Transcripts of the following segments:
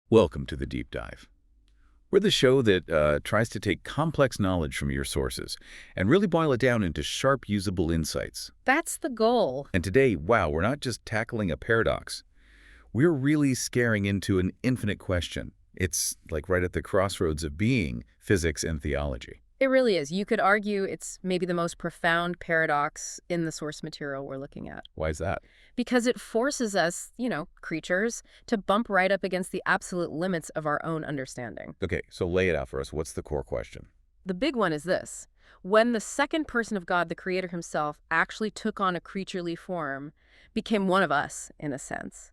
Welcome to the Deep Dive. We're the show that tries to take complex knowledge from your sources and really boil it down into sharp, usable insights. That's the goal. And today, wow, we're not just tackling a paradox. We're really scaring into an infinite question. It's like right at the crossroads of being, physics, and theology. It really is. You could argue it's maybe the most profound paradox in the source material we're looking at. Why is that? Because it forces us, creatures, to bump right up against the absolute limits of our own understanding. Okay, so lay it out for us. What's the core question? The big one is this. When the second person of God, the Creator himself, actually took on a creaturely form, became one of us, in a sense,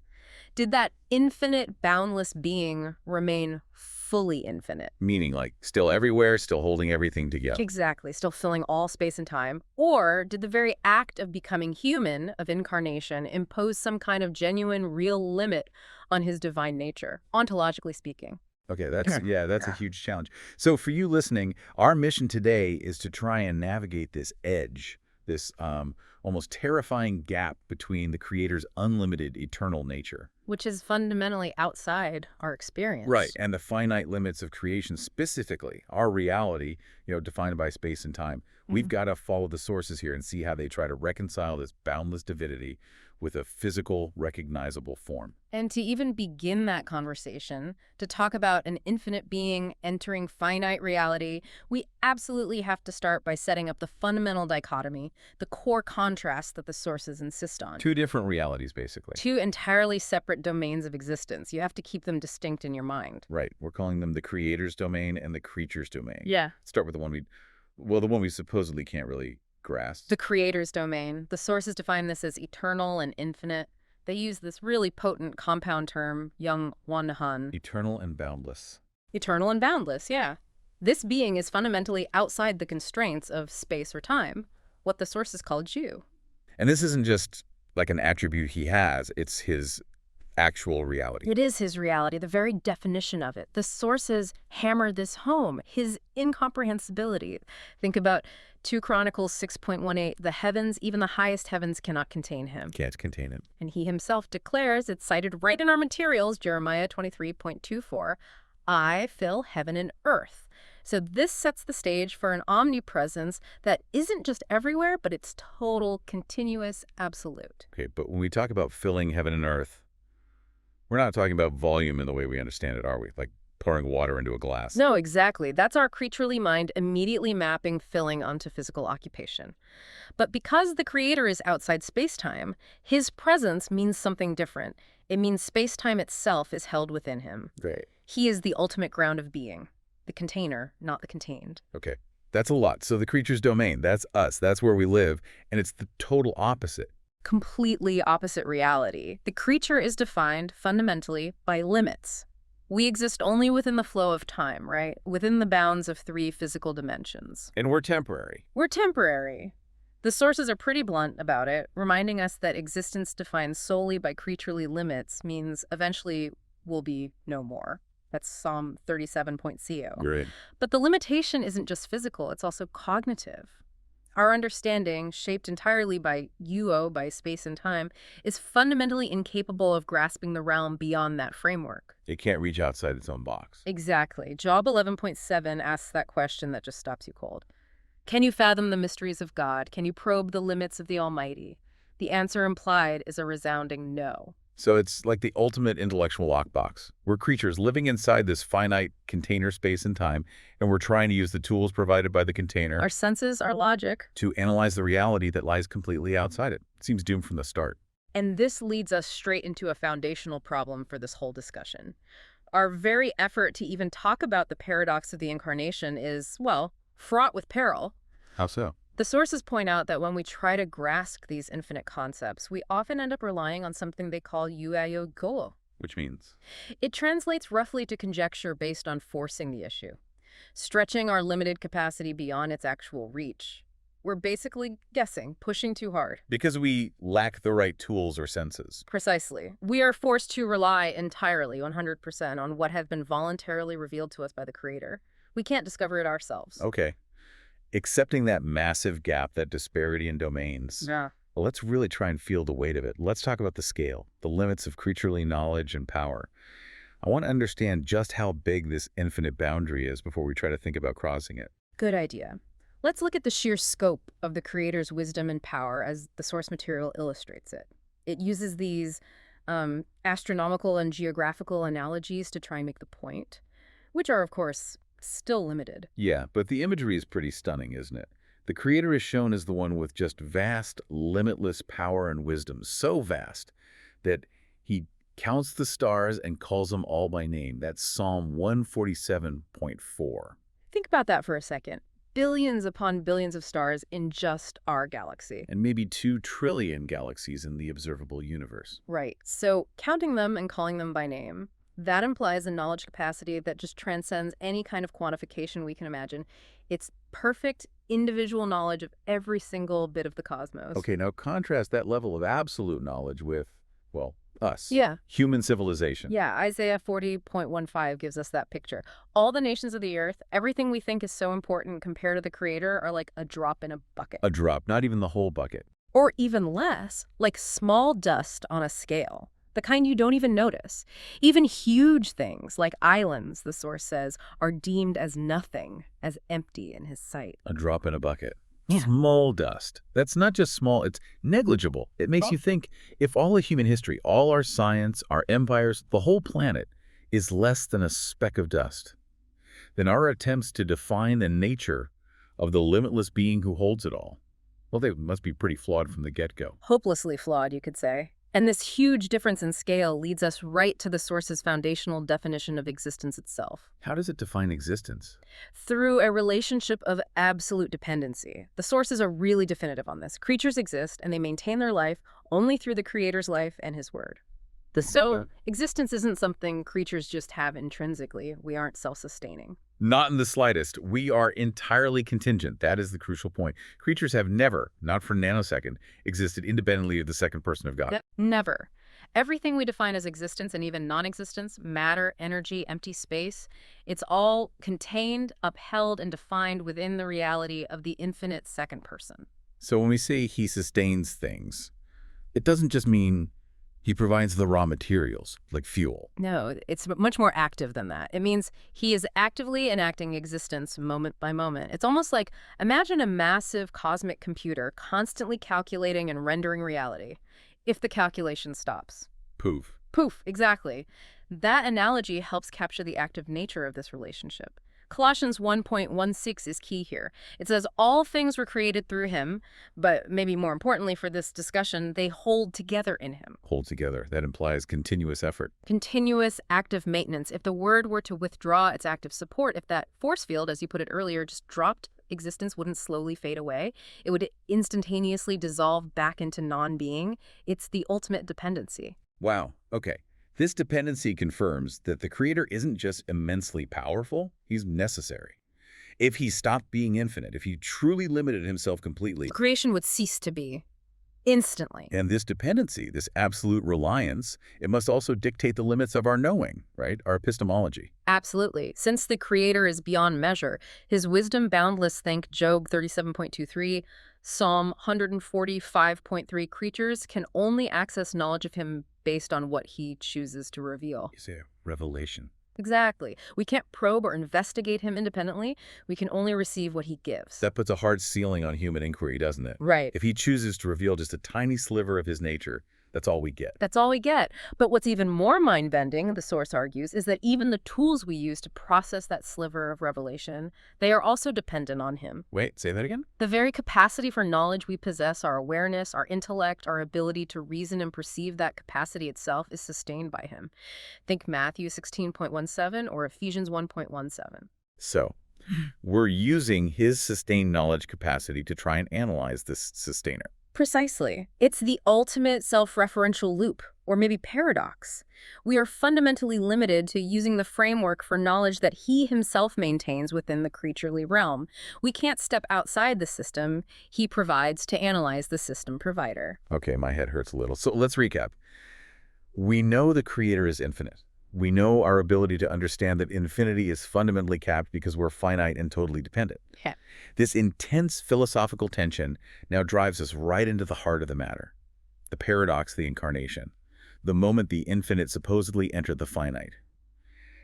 did that infinite, boundless being remain fully infinite? Meaning like still everywhere, still holding everything together. Exactly, still filling all space and time? Or did the very act of becoming human, of incarnation, impose some kind of genuine, real limit on his divine nature, ontologically speaking? Okay, that's a huge challenge. So for you listening, our mission today is to try and navigate this edge, this almost terrifying gap between the Creator's unlimited eternal nature. Which is fundamentally outside our experience. Right, and the finite limits of creation, specifically our reality, defined by space and time. We've got to follow the sources here and see how they try to reconcile this boundless divinity with a physical, recognizable form. And to even begin that conversation, to talk about an infinite being entering finite reality, we absolutely have to start by setting up the fundamental dichotomy, the core contrast that the sources insist on. Two different realities, basically. Two entirely separate domains of existence. You have to keep them distinct in your mind. Right. We're calling them the Creator's domain and the creature's domain. Yeah. Start with the one we supposedly can't really grasp. The Creator's domain. The sources define this as eternal and infinite. They use this really potent compound term, Young Wanhan. Eternal and boundless. Eternal and boundless, yeah. This being is fundamentally outside the constraints of space or time, what the sources call Jew. And this isn't just like an attribute he has, it's his actual reality. It is his reality, the very definition of it. The sources hammer this home, his incomprehensibility. Think about 2 Chronicles 6.18, the heavens, even the highest heavens cannot contain him. Can't contain it. And he himself declares, it's cited right in our materials, Jeremiah 23.24, I fill heaven and earth. So this sets the stage for an omnipresence that isn't just everywhere, but it's total, continuous, absolute. Okay, but when we talk about filling heaven and earth, we're not talking about volume in the way we understand it, are we? Like pouring water into a glass. No, exactly. That's our creaturely mind immediately mapping filling onto physical occupation. But because the Creator is outside space-time, his presence means something different. It means space-time itself is held within him. Great. He is the ultimate ground of being, the container, not the contained. Okay, that's a lot. So the creature's domain, that's us, that's where we live, and it's the total opposite. Completely opposite reality. The creature is defined fundamentally by limits. We exist only within the flow of time, right? Within the bounds of 3 physical dimensions. And we're temporary. We're temporary. The sources are pretty blunt about it, reminding us that existence defined solely by creaturely limits means eventually we'll be no more. That's Psalm 37.co. Great. But the limitation isn't just physical, it's also cognitive. Our understanding, shaped entirely by by space and time, is fundamentally incapable of grasping the realm beyond that framework. It can't reach outside its own box. Exactly. Job 11.7 asks that question that just stops you cold. Can you fathom the mysteries of God? Can you probe the limits of the Almighty? The answer implied is a resounding no. So it's like the ultimate intellectual lockbox. We're creatures living inside this finite container space and time, and we're trying to use the tools provided by the container. Our senses, our logic. To analyze the reality that lies completely outside it. It seems doomed from the start. And this leads us straight into a foundational problem for this whole discussion. Our very effort to even talk about the paradox of the incarnation is, well, fraught with peril. How so? The sources point out that when we try to grasp these infinite concepts, we often end up relying on something they call yuayo. Which means? It translates roughly to conjecture based on forcing the issue, stretching our limited capacity beyond its actual reach. We're basically guessing, pushing too hard. Because we lack the right tools or senses. Precisely. We are forced to rely entirely, 100%, on what has been voluntarily revealed to us by the Creator. We can't discover it ourselves. Okay. Accepting that massive gap, that disparity in domains. Yeah. Well, let's really try and feel the weight of it. Let's talk about the scale, the limits of creaturely knowledge and power. I want to understand just how big this infinite boundary is before we try to think about crossing it. Good idea. Let's look at the sheer scope of the Creator's wisdom and power as the source material illustrates it. It uses these astronomical and geographical analogies to try and make the point, which are, of course, still limited. Yeah, but the imagery is pretty stunning, isn't it? The Creator is shown as the one with just vast, limitless power and wisdom, so vast that he counts the stars and calls them all by name. That's Psalm 147.4. Think about that for a second. Billions upon billions of stars in just our galaxy. And maybe 2 trillion galaxies in the observable universe. Right. So counting them and calling them by name, that implies a knowledge capacity that just transcends any kind of quantification we can imagine. It's perfect individual knowledge of every single bit of the cosmos. Okay, now contrast that level of absolute knowledge with, well, us. Yeah. Human civilization. Yeah, Isaiah 40.15 gives us that picture. All the nations of the earth, everything we think is so important compared to the Creator are like a drop in a bucket. A drop, not even the whole bucket. Or even less, like small dust on a scale. The kind you don't even notice. Even huge things, like islands, the source says, are deemed as nothing, as empty in his sight. A drop in a bucket. Yeah. Small dust. That's not just small, it's negligible. It makes you think, if all of human history, all our science, our empires, the whole planet, is less than a speck of dust, then our attempts to define the nature of the limitless being who holds it all, well, they must be pretty flawed from the get-go. Hopelessly flawed, you could say. And this huge difference in scale leads us right to the source's foundational definition of existence itself. How does it define existence? Through a relationship of absolute dependency. The sources are really definitive on this. Creatures exist, and they maintain their life only through the Creator's life and his word. So, existence isn't something creatures just have intrinsically. We aren't self-sustaining. Not in the slightest. We are entirely contingent. That is the crucial point. Creatures have never, not for a nanosecond, existed independently of the second person of God. Never. Everything we define as existence and even non-existence, matter, energy, empty space, it's all contained, upheld, and defined within the reality of the infinite second person. So when we say he sustains things, it doesn't just mean he provides the raw materials, like fuel. No, it's much more active than that. It means he is actively enacting existence moment by moment. It's almost like, imagine a massive cosmic computer constantly calculating and rendering reality. If the calculation stops. Poof. Poof, exactly. That analogy helps capture the active nature of this relationship. Colossians 1.16 is key here. It says all things were created through him, but maybe more importantly for this discussion, they hold together in him. Hold together. That implies continuous effort. Continuous active maintenance. If the word were to withdraw its active support, if that force field, as you put it earlier, just dropped, existence wouldn't slowly fade away. It would instantaneously dissolve back into non-being. It's the ultimate dependency. Wow. Okay. This dependency confirms that the Creator isn't just immensely powerful, he's necessary. If he stopped being infinite, if he truly limited himself completely, Creation would cease to be. Instantly. And this dependency, this absolute reliance, it must also dictate the limits of our knowing, right? Our epistemology. Absolutely. Since the Creator is beyond measure, his wisdom boundless, think Job 37.23, Psalm 145.3, creatures can only access knowledge of him based on what he chooses to reveal. You say revelation. Exactly. We can't probe or investigate him independently. We can only receive what he gives. That puts a hard ceiling on human inquiry, doesn't it? Right. If he chooses to reveal just a tiny sliver of his nature, that's all we get. That's all we get. But what's even more mind-bending, the source argues, is that even the tools we use to process that sliver of revelation, they are also dependent on him. Wait, say that again? The very capacity for knowledge we possess, our awareness, our intellect, our ability to reason and perceive that capacity itself is sustained by him. Think Matthew 16.17 or Ephesians 1.17. So, we're using his sustained knowledge capacity to try and analyze this sustainer. Precisely. It's the ultimate self-referential loop, or maybe paradox. We are fundamentally limited to using the framework for knowledge that he himself maintains within the creaturely realm. We can't step outside the system he provides to analyze the system provider. Okay, my head hurts a little. So let's recap. We know the Creator is infinite. We know our ability to understand that infinity is fundamentally capped because we're finite and totally dependent. Yeah. This intense philosophical tension now drives us right into the heart of the matter. The paradox of the incarnation. The moment the infinite supposedly entered the finite.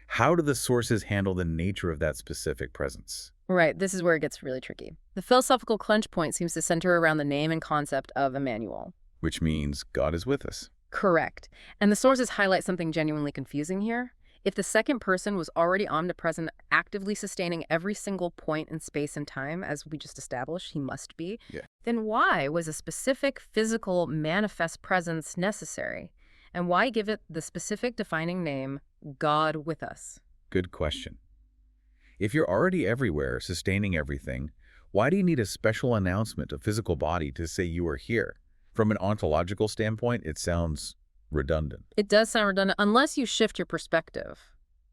How do the sources handle the nature of that specific presence? Right, this is where it gets really tricky. The philosophical crunch point seems to center around the name and concept of Emmanuel. Which means God is with us. Correct. And the sources highlight something genuinely confusing here. If the second person was already omnipresent, actively sustaining every single point in space and time, as we just established he must be, Yeah. then why was a specific physical manifest presence necessary? And why give it the specific defining name, God with us? Good question. If you're already everywhere, sustaining everything, why do you need a special announcement, a physical body, to say you are here? From an ontological standpoint, it sounds redundant. It does sound redundant unless you shift your perspective,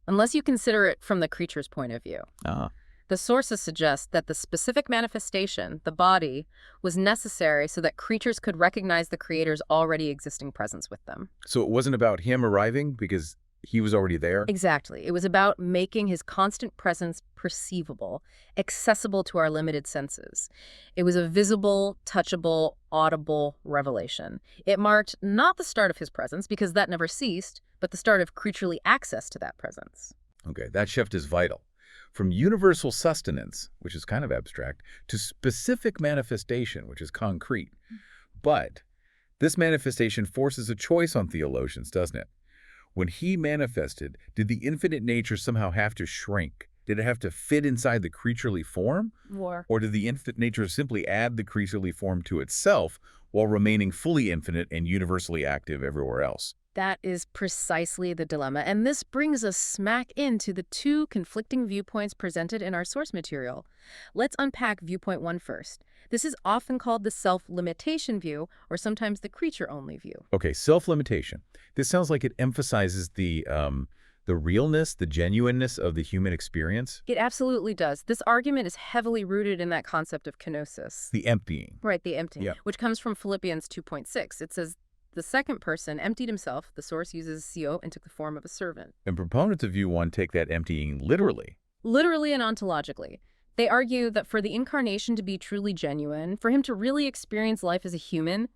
unless you consider it from the creature's point of view. Ah, The sources suggest that the specific manifestation, the body, was necessary so that creatures could recognize the Creator's already existing presence with them. so it wasn't about him arriving because he was already there? Exactly. It was about making his constant presence perceivable, accessible to our limited senses. It was a visible, touchable, audible revelation. It marked not the start of his presence, because that never ceased, but the start of creaturely access to that presence. Okay, that shift is vital. From universal sustenance, which is kind of abstract, to specific manifestation, which is concrete. But this manifestation forces a choice on theologians, doesn't it? When he manifested, did the infinite nature somehow have to shrink? Did it have to fit inside the creaturely form? Or did the infinite nature simply add the creaturely form to itself while remaining fully infinite and universally active everywhere else? That is precisely the dilemma, and this brings us smack into the two conflicting viewpoints presented in our source material. Let's unpack viewpoint 1 first. This is often called the self-limitation view, or sometimes the creature-only view. Okay, self-limitation. This sounds like it emphasizes the realness, the genuineness of the human experience. It absolutely does. This argument is heavily rooted in that concept of kenosis. The emptying. Right, the emptying, Yeah. which comes from Philippians 2.6. It says, the second person emptied himself, the source uses CO, and took the form of a servant. And proponents of view 1 take that emptying literally. Literally and ontologically. They argue that for the incarnation to be truly genuine, for him to really experience life as a human,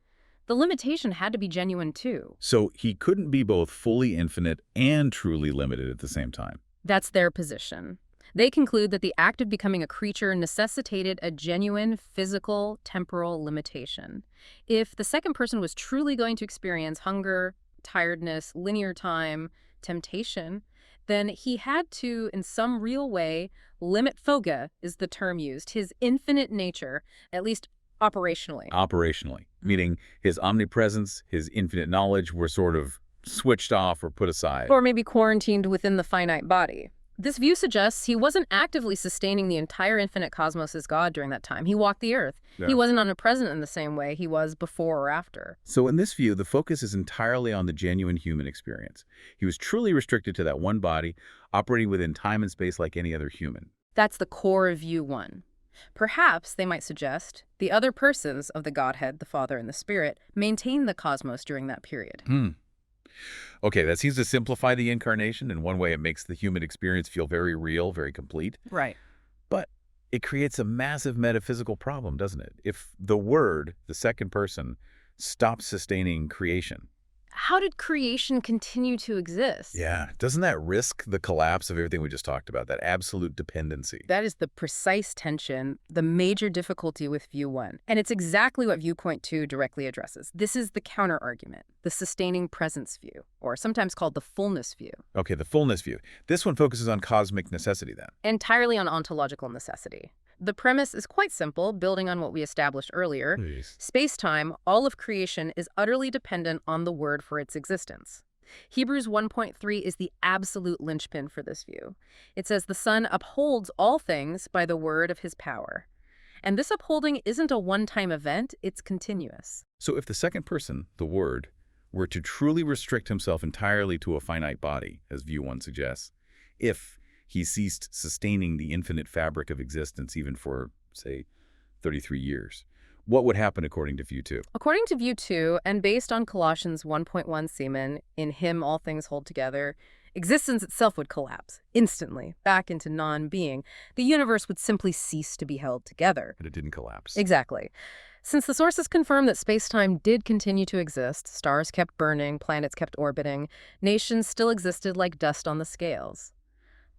the limitation had to be genuine too. So he couldn't be both fully infinite and truly limited at the same time. That's their position. They conclude that the act of becoming a creature necessitated a genuine physical, temporal limitation. If the second person was truly going to experience hunger, tiredness, linear time, temptation, then he had to, in some real way, limit phoga, is the term used, his infinite nature, at least operationally. Operationally, meaning his omnipresence, his infinite knowledge were sort of switched off or put aside. Or maybe quarantined within the finite body. This view suggests he wasn't actively sustaining the entire infinite cosmos as God during that time. He walked the earth. Yeah. He wasn't omnipresent in the same way he was before or after. So in this view, the focus is entirely on the genuine human experience. He was truly restricted to that one body, operating within time and space like any other human. That's the core of view 1. Perhaps, they might suggest, the other persons of the Godhead, the Father and the Spirit, maintained the cosmos during that period. Okay, that seems to simplify the incarnation. In one way, it makes the human experience feel very real, very complete. Right. But it creates a massive metaphysical problem, doesn't it? If the Word, the second person, stops sustaining creation. How did creation continue to exist? Yeah, doesn't that risk the collapse of everything we just talked about, that absolute dependency? That is the precise tension, the major difficulty with view 1. And it's exactly what viewpoint 2 directly addresses. This is the counter-argument, the sustaining presence view, or sometimes called the fullness view. Okay, the fullness view. This one focuses on cosmic necessity then. Entirely on ontological necessity. The premise is quite simple, building on what we established earlier. Space-time, all of creation, is utterly dependent on the Word for its existence. Hebrews 1.3 is the absolute linchpin for this view. It says the Son upholds all things by the word of his power. And this upholding isn't a one-time event, it's continuous. So if the second person, the Word, were to truly restrict himself entirely to a finite body, as view 1 suggests, if he ceased sustaining the infinite fabric of existence even for, say, 33 years, what would happen according to view 2? According to view 2, and based on Colossians 1.1 semen, in him all things hold together, existence itself would collapse, instantly, back into non-being. The universe would simply cease to be held together. But it didn't collapse. Exactly. Since the sources confirm that space-time did continue to exist, stars kept burning, planets kept orbiting, nations still existed like dust on the scales.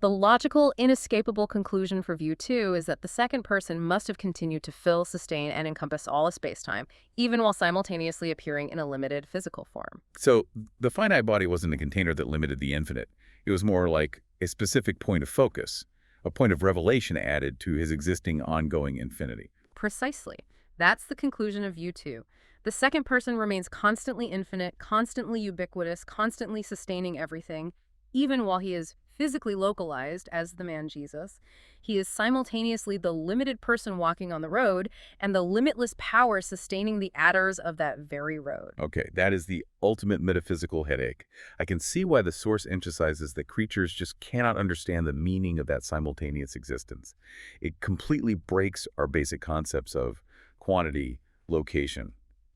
The logical, inescapable conclusion for view 2 is that the second person must have continued to fill, sustain, and encompass all of space-time, even while simultaneously appearing in a limited physical form. So the finite body wasn't a container that limited the infinite. It was more like a specific point of focus, a point of revelation added to his existing ongoing infinity. Precisely. That's the conclusion of view 2. The second person remains constantly infinite, constantly ubiquitous, constantly sustaining everything, even while he is physically localized as the man Jesus. He is simultaneously the limited person walking on the road and the limitless power sustaining the adders of that very road. Okay, that is the ultimate metaphysical headache. I can see why the Source emphasizes that creatures just cannot understand the meaning of that simultaneous existence. It completely breaks our basic concepts of quantity, location.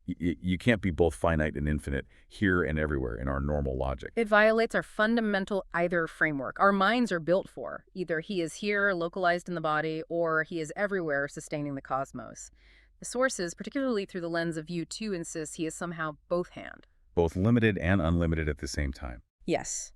You can't be both finite and infinite here and everywhere in our normal logic. It violates our fundamental either framework. Our minds are built for either he is here, localized in the body, or he is everywhere, sustaining the cosmos. The sources, particularly through the lens of view 2, insists he is somehow both-hand. Both limited and unlimited at the same time. Yes.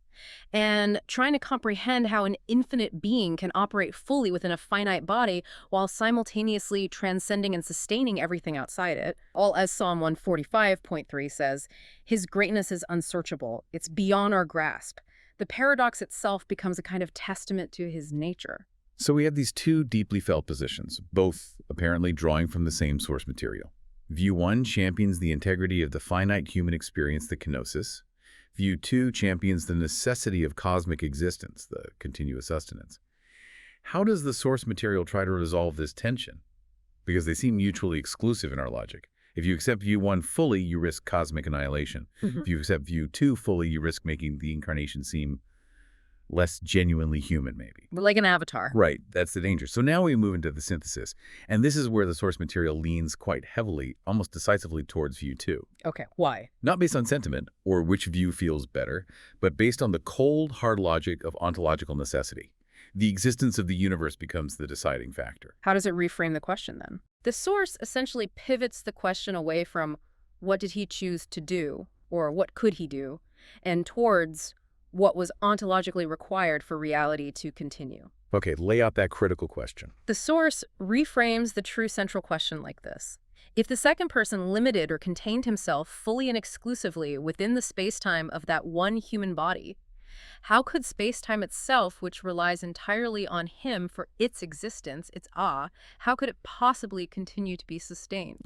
And trying to comprehend how an infinite being can operate fully within a finite body while simultaneously transcending and sustaining everything outside it, all as Psalm 145.3 says, his greatness is unsearchable. It's beyond our grasp. The paradox itself becomes a kind of testament to his nature. So we have these two deeply felt positions, both apparently drawing from the same source material. View 1 champions the integrity of the finite human experience, the kenosis. View 2 champions the necessity of cosmic existence, the continuous sustenance. How does the source material try to resolve this tension? Because they seem mutually exclusive in our logic. If you accept view 1 fully, you risk cosmic annihilation. If you accept view 2 fully, you risk making the incarnation seem less genuinely human, maybe. Like an avatar. Right, that's the danger. So now we move into the synthesis. And this is where the source material leans quite heavily, almost decisively towards view 2. Okay, why? Not based on sentiment, or which view feels better, but based on the cold, hard logic of ontological necessity. The existence of the universe becomes the deciding factor. How does it reframe the question then? The source essentially pivots the question away from what did he choose to do, or what could he do, and towards what was ontologically required for reality to continue. Okay, lay out that critical question. The source reframes the true central question like this. If the second person limited or contained himself fully and exclusively within the space-time of that one human body, how could space-time itself, which relies entirely on him for its existence, its how could it possibly continue to be sustained?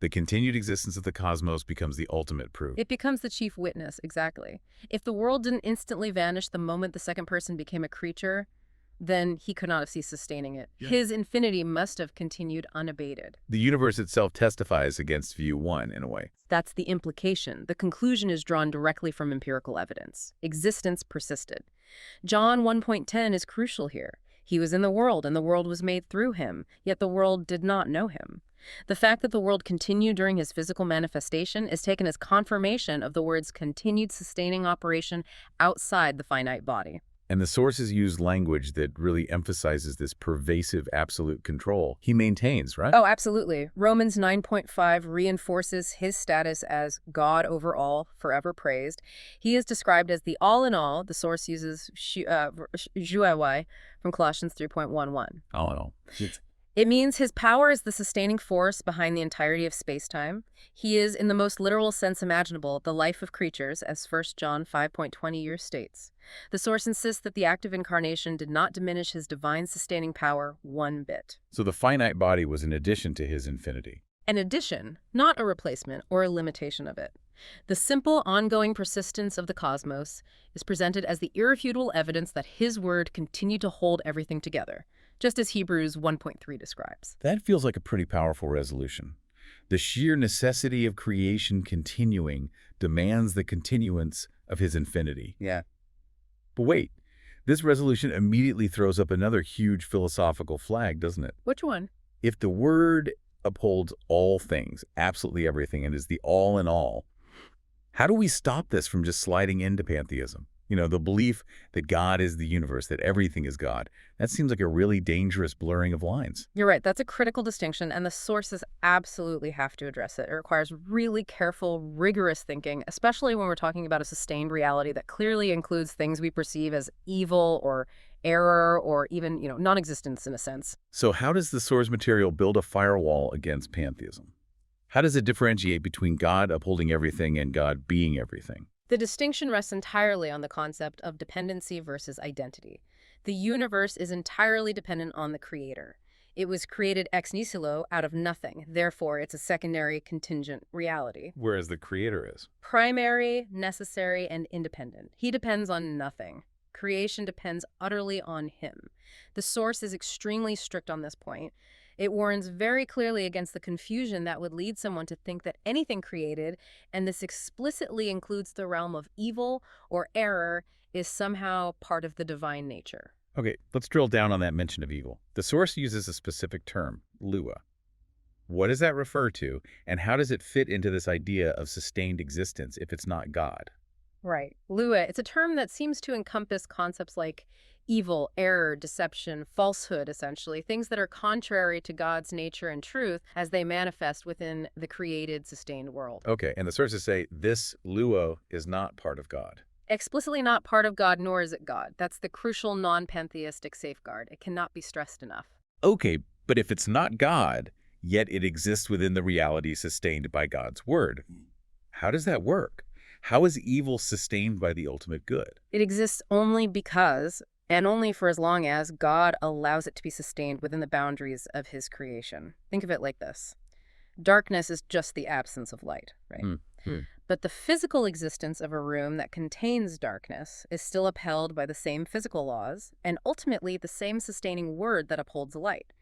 The continued existence of the cosmos becomes the ultimate proof. It becomes the chief witness, exactly. If the world didn't instantly vanish the moment the second person became a creature, then he could not have ceased sustaining it. Yeah. His infinity must have continued unabated. The universe itself testifies against view 1 in a way. That's the implication. The conclusion is drawn directly from empirical evidence. Existence persisted. John 1.10 is crucial here. He was in the world, and the world was made through him, yet the world did not know him. The fact that the world continued during his physical manifestation is taken as confirmation of the word's continued sustaining operation outside the finite body. And the sources use language that really emphasizes this pervasive absolute control he maintains, right? Oh, absolutely. Romans 9.5 reinforces his status as God over all, forever praised. He is described as the all-in-all. The source uses Juai from Colossians 3.11. All in all. It means his power is the sustaining force behind the entirety of space-time. He is, in the most literal sense imaginable, the life of creatures, as 1 John 5.20 states. The source insists that the act of incarnation did not diminish his divine sustaining power one bit. So the finite body was an addition to his infinity. An addition, not a replacement or a limitation of it. The simple, ongoing persistence of the cosmos is presented as the irrefutable evidence that his word continued to hold everything together, just as Hebrews 1.3 describes. That feels like a pretty powerful resolution. The sheer necessity of creation continuing demands the continuance of his infinity. Yeah. But wait, this resolution immediately throws up another huge philosophical flag, doesn't it? Which one? If the word upholds all things, absolutely everything, and is the all in all, how do we stop this from just sliding into pantheism? The belief that God is the universe, that everything is God. That seems like a really dangerous blurring of lines. You're right. That's a critical distinction, and the sources absolutely have to address it. It requires really careful, rigorous thinking, especially when we're talking about a sustained reality that clearly includes things we perceive as evil or error or even, non-existence in a sense. So how does the source material build a firewall against pantheism? How does it differentiate between God upholding everything and God being everything? The distinction rests entirely on the concept of dependency versus identity. The universe is entirely dependent on the creator. It was created ex nihilo, out of nothing. Therefore, it's a secondary contingent reality. Whereas the creator is. Primary, necessary, and independent. He depends on nothing. Creation depends utterly on him. The source is extremely strict on this point. It warns very clearly against the confusion that would lead someone to think that anything created, and this explicitly includes the realm of evil or error, is somehow part of the divine nature. Okay, let's drill down on that mention of evil. The source uses a specific term, lua. What does that refer to, and how does it fit into this idea of sustained existence if it's not God? Right. Lua, it's a term that seems to encompass concepts like evil, error, deception, falsehood, essentially, things that are contrary to God's nature and truth as they manifest within the created, sustained world. Okay, and the sources say this luo is not part of God. Explicitly not part of God, nor is it God. That's the crucial non-pantheistic safeguard. It cannot be stressed enough. Okay, but if it's not God, yet it exists within the reality sustained by God's word, how does that work? How is evil sustained by the ultimate good? It exists only because, and only for as long as, God allows it to be sustained within the boundaries of his creation. Think of it like this. Darkness is just the absence of light, right? But the physical existence of a room that contains darkness is still upheld by the same physical laws and ultimately the same sustaining word that upholds light.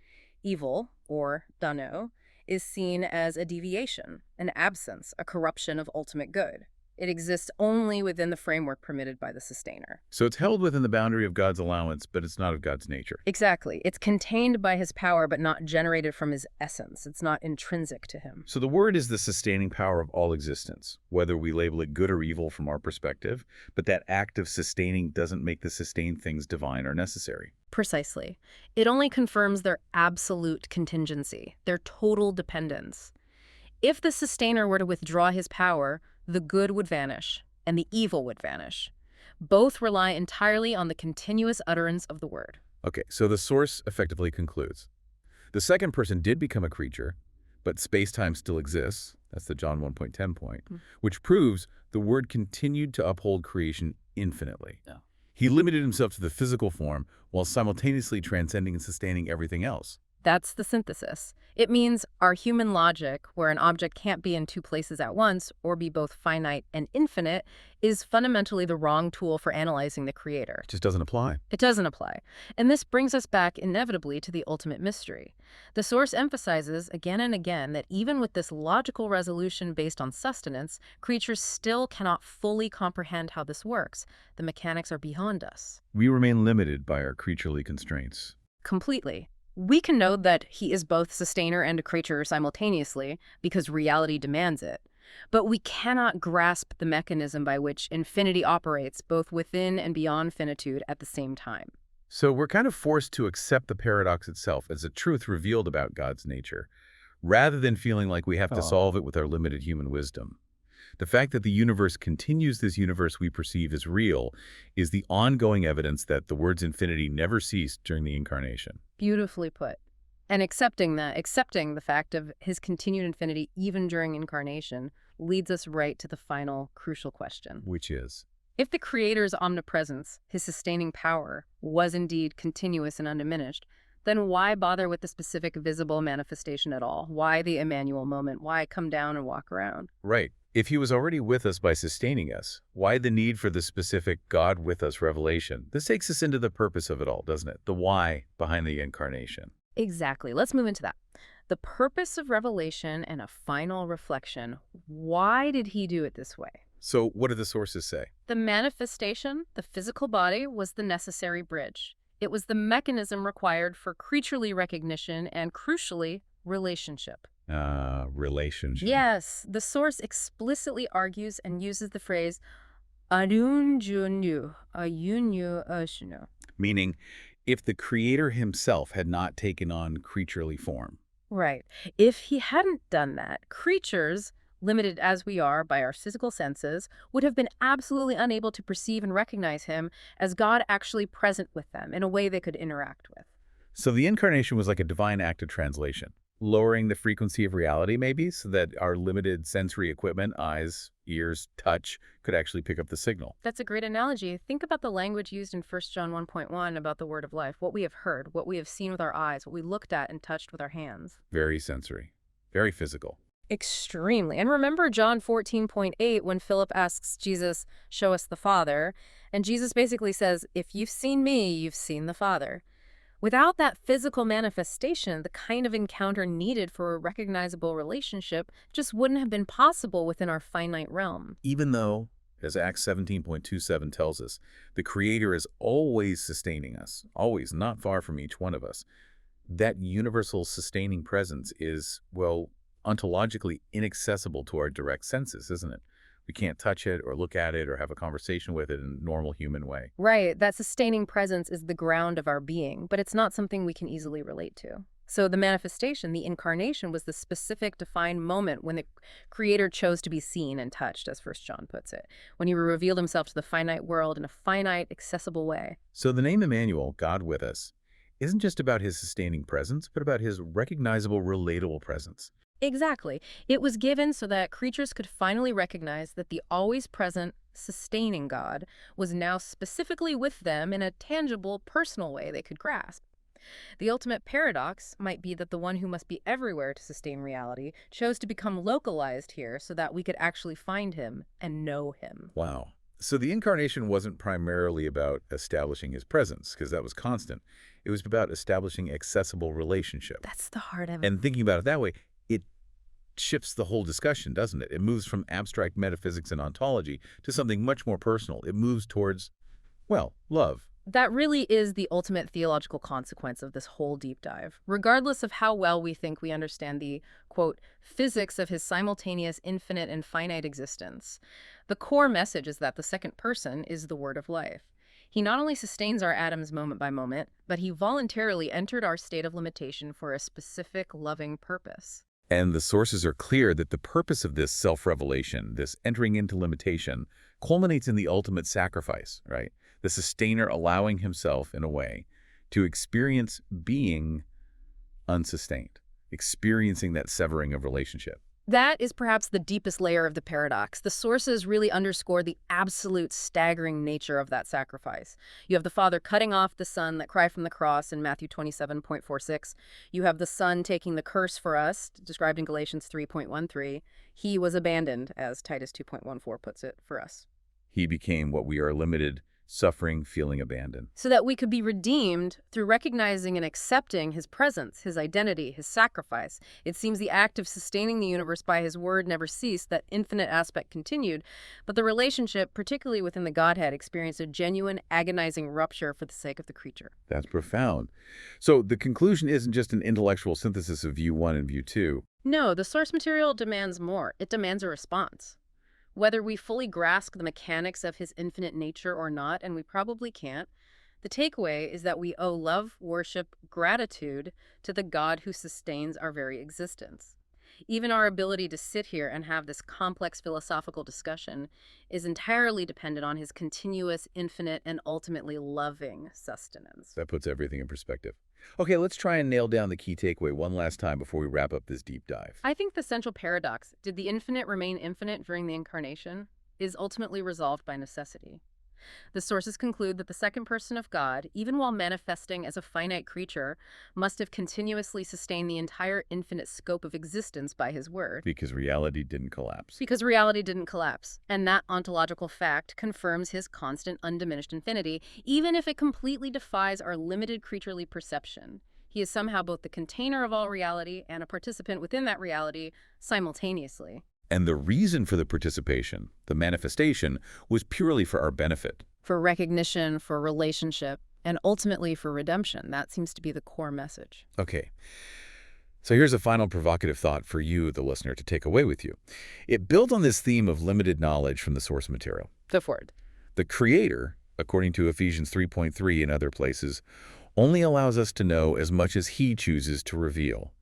Evil, or dano, is seen as a deviation, an absence, a corruption of ultimate good. It exists only within the framework permitted by the sustainer. So it's held within the boundary of God's allowance, but it's not of God's nature. Exactly. It's contained by his power, but not generated from his essence. It's not intrinsic to him. So the word is the sustaining power of all existence, whether we label it good or evil from our perspective, but that act of sustaining doesn't make the sustained things divine or necessary. Precisely. It only confirms their absolute contingency, their total dependence. If the sustainer were to withdraw his power, the good would vanish, and the evil would vanish. Both rely entirely on the continuous utterance of the word. Okay, so the source effectively concludes. The second person did become a creature, but space-time still exists. That's the John 1.10 point, which proves the word continued to uphold creation infinitely. Yeah. He limited himself to the physical form while simultaneously transcending and sustaining everything else. That's the synthesis. It means our human logic, where an object can't be in two places at once or be both finite and infinite, is fundamentally the wrong tool for analyzing the creator. It just doesn't apply. It doesn't apply. And this brings us back inevitably to the ultimate mystery. The source emphasizes again and again that even with this logical resolution based on sustenance, creatures still cannot fully comprehend how this works. The mechanics are beyond us. We remain limited by our creaturely constraints. Completely. We can know that he is both sustainer and a creature simultaneously because reality demands it. But we cannot grasp the mechanism by which infinity operates both within and beyond finitude at the same time. So we're kind of forced to accept the paradox itself as a truth revealed about God's nature, rather than feeling like we have to solve it with our limited human wisdom. The fact that the universe continues this universe we perceive as real is the ongoing evidence that the word's infinity never ceased during the incarnation. Beautifully put. And accepting the fact of his continued infinity even during incarnation leads us right to the final crucial question. Which is? If the Creator's omnipresence, his sustaining power, was indeed continuous and undiminished, then why bother with the specific visible manifestation at all? Why the Emmanuel moment? Why come down and walk around? Right. If he was already with us by sustaining us, why the need for the specific God with us revelation? This takes us into the purpose of it all, doesn't it? The why behind the incarnation. Exactly. Let's move into that. The purpose of revelation and a final reflection. Why did he do it this way? So what do the sources say? The manifestation, the physical body, was the necessary bridge. It was the mechanism required for creaturely recognition and, crucially, relationship. Relationship. Yes, the source explicitly argues and uses the phrase, 아륜준유, 아윤유, 아시노. Meaning, if the Creator himself had not taken on creaturely form. Right. If he hadn't done that, creatures, limited as we are by our physical senses, would have been absolutely unable to perceive and recognize him as God actually present with them in a way they could interact with. So the incarnation was like a divine act of translation, lowering the frequency of reality maybe so that our limited sensory equipment, eyes, ears, touch, could actually pick up the signal. That's a great analogy. Think about the language used in 1 John 1.1 about the word of life, what we have heard, what we have seen with our eyes, what we looked at and touched with our hands. Very sensory, very physical. Extremely. And remember John 14.8 when Philip asks Jesus, show us the Father. And Jesus basically says, if you've seen me, you've seen the Father. Without that physical manifestation, the kind of encounter needed for a recognizable relationship just wouldn't have been possible within our finite realm. Even though, as Acts 17.27 tells us, the Creator is always sustaining us, always, not far from each one of us, that universal sustaining presence is, well, ontologically inaccessible to our direct senses, isn't it? We can't touch it or look at it or have a conversation with it in a normal human way. Right, that sustaining presence is the ground of our being, but it's not something we can easily relate to. So the manifestation, the incarnation, was the specific defined moment when the Creator chose to be seen and touched, as 1 John puts it, when he revealed himself to the finite world in a finite, accessible way. So the name Emmanuel, God with us, isn't just about his sustaining presence, but about his recognizable, relatable presence. Exactly. It was given so that creatures could finally recognize that the always present, sustaining God was now specifically with them in a tangible, personal way they could grasp. The ultimate paradox might be that the one who must be everywhere to sustain reality chose to become localized here so that we could actually find him and know him. Wow. So the incarnation wasn't primarily about establishing his presence, because that was constant. It was about establishing accessible relationship. That's the heart of it. And thinking about it that way, it shifts the whole discussion, doesn't it? It moves from abstract metaphysics and ontology to something much more personal. It moves towards, well, love. That really is the ultimate theological consequence of this whole deep dive. Regardless of how well we think we understand the, quote, physics of his simultaneous infinite and finite existence, the core message is that the second person is the word of life. He not only sustains our atoms moment by moment, but he voluntarily entered our state of limitation for a specific loving purpose. And the sources are clear that the purpose of this self-revelation, this entering into limitation, culminates in the ultimate sacrifice, right? The sustainer allowing himself, in a way, to experience being unsustained, experiencing that severing of relationship. That is perhaps the deepest layer of the paradox. The sources really underscore the absolute staggering nature of that sacrifice. You have the Father cutting off the Son, that cry from the cross in Matthew 27.46. You have the Son taking the curse for us, described in Galatians 3.13. He was abandoned, as Titus 2.14 puts it, for us. He became what we are limited, suffering, feeling abandoned. So that we could be redeemed through recognizing and accepting his presence, his identity, his sacrifice. It seems the act of sustaining the universe by his word never ceased, that infinite aspect continued, but the relationship, particularly within the Godhead, experienced a genuine, agonizing rupture for the sake of the creature. That's profound. So the conclusion isn't just an intellectual synthesis of view 1 and view 2. No, the source material demands more. It demands a response. Whether we fully grasp the mechanics of his infinite nature or not, and we probably can't, the takeaway is that we owe love, worship, gratitude to the God who sustains our very existence. Even our ability to sit here and have this complex philosophical discussion is entirely dependent on his continuous, infinite, and ultimately loving sustenance. That puts everything in perspective. Okay, let's try and nail down the key takeaway one last time before we wrap up this deep dive. I think the central paradox, did the infinite remain infinite during the incarnation, is ultimately resolved by necessity. The sources conclude that the second person of God, even while manifesting as a finite creature, must have continuously sustained the entire infinite scope of existence by his word. Because reality didn't collapse. Because reality didn't collapse. And that ontological fact confirms his constant, undiminished infinity, even if it completely defies our limited creaturely perception. He is somehow both the container of all reality and a participant within that reality simultaneously. And the reason for the participation, the manifestation, was purely for our benefit. For recognition, for relationship, and ultimately for redemption. That seems to be the core message. Okay. So here's a final provocative thought for you, the listener, to take away with you. It builds on this theme of limited knowledge from the source material. Go for it. The Creator, according to Ephesians 3.3 and other places, only allows us to know as much as He chooses to reveal.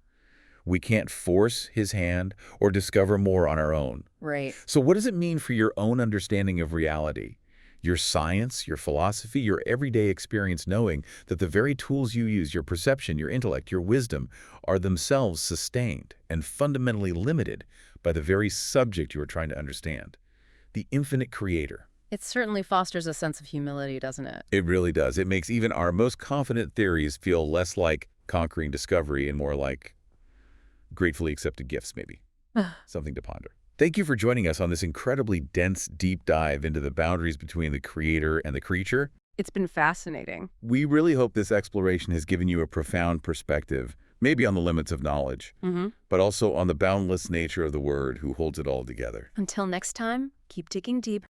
We can't force His hand or discover more on our own. Right. So what does it mean for your own understanding of reality? Your science, your philosophy, your everyday experience knowing that the very tools you use, your perception, your intellect, your wisdom, are themselves sustained and fundamentally limited by the very subject you are trying to understand. The infinite Creator. It certainly fosters a sense of humility, doesn't it? It really does. It makes even our most confident theories feel less like conquering discovery and more like gratefully accepted gifts, maybe. Something to ponder. Thank you for joining us on this incredibly dense, deep dive into the boundaries between the Creator and the creature. It's been fascinating. We really hope this exploration has given you a profound perspective, maybe on the limits of knowledge, but also on the boundless nature of the Word who holds it all together. Until next time, keep digging deep.